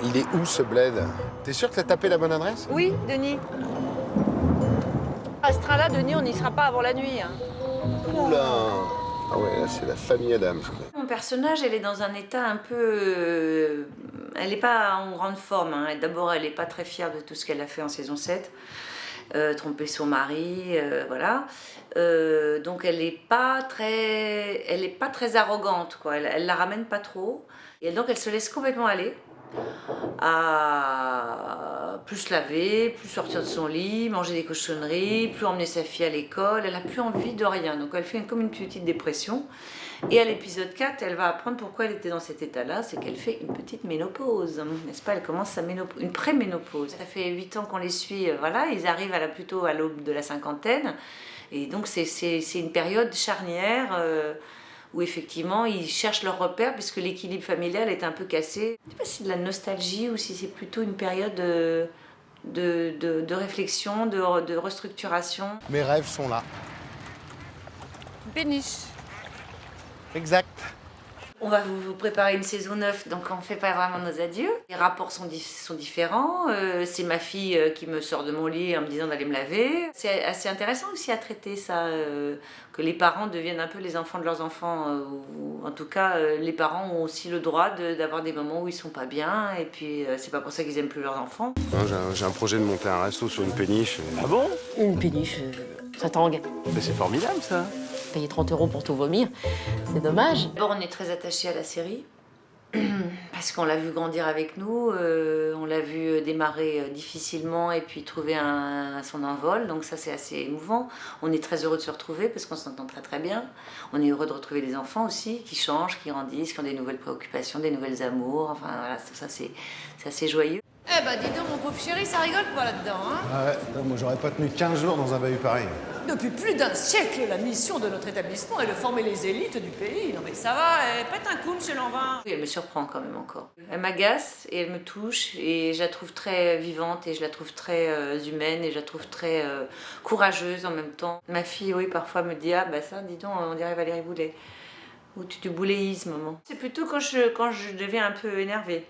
Il est où ce bled? T'es sûr que t'as tapé la bonne adresse? Oui, Denis. À ce train-là, Denis, on n'y sera pas avant la nuit. Hein. Oula! Ah ouais, là c'est la famille Adams. Mon personnage, elle est dans un état un peu... elle n'est pas en grande forme. Hein. D'abord, elle n'est pas très fière de tout ce qu'elle a fait en saison 7. Tromper son mari, voilà. Donc elle n'est pas très arrogante, quoi. Elle la ramène pas trop. Et donc elle se laisse complètement aller à plus se laver, plus sortir de son lit, manger des cochonneries, plus emmener sa fille à l'école. Elle n'a plus envie de rien. Donc elle fait comme une petite dépression. Et à l'épisode 4, elle va apprendre pourquoi elle était dans cet état-là, c'est qu'elle fait une petite ménopause, n'est-ce pas? Elle commence une pré-ménopause. Ça fait 8 ans qu'on les suit, voilà, ils arrivent plutôt à l'aube de la cinquantaine. Et donc c'est une période charnière où effectivement ils cherchent leur repère puisque l'équilibre familial est un peu cassé. Je ne sais pas si c'est de la nostalgie ou si c'est plutôt une période de réflexion, de restructuration. Mes rêves sont là. Péniche. Exact. On va vous préparer une saison 9, donc on ne fait pas vraiment nos adieux. Les rapports sont différents. C'est ma fille qui me sort de mon lit en me disant d'aller me laver. C'est assez intéressant aussi à traiter ça, que les parents deviennent un peu les enfants de leurs enfants. Ou en tout cas, les parents ont aussi le droit d'avoir des moments où ils ne sont pas bien. Et puis, c'est pas pour ça qu'ils n'aiment plus leurs enfants. J'ai un projet de monter un resto sur une péniche. Ah bon? Une péniche, ça tangue. Mais c'est formidable ça. Payer 30 € pour tout vomir, c'est dommage. D'abord, on est très attachés à la série. Parce qu'on l'a vu grandir avec nous, on l'a vu démarrer difficilement et puis trouver son envol, donc ça c'est assez émouvant. On est très heureux de se retrouver parce qu'on s'entend très très bien. On est heureux de retrouver les enfants aussi, qui changent, qui grandissent, qui ont des nouvelles préoccupations, des nouvelles amours, enfin voilà, tout ça c'est assez joyeux. Eh ben dis donc mon pauvre chéri, ça rigole pas là-dedans, hein? Ah ouais, non, moi j'aurais pas tenu 15 jours dans un bahut pareil. Depuis plus d'un siècle, la mission de notre établissement est de former les élites du pays. Non mais ça va, pète un coup, monsieur Lanvin. Oui, elle me surprend quand même encore. Elle m'agace et elle me touche et je la trouve très vivante et je la trouve très humaine et je la trouve très courageuse en même temps. Ma fille, oui, parfois me dit « Ah bah ça, dis donc, on dirait Valérie Boulet ». Ou tu bouléises, maman. C'est plutôt quand je deviens un peu énervée.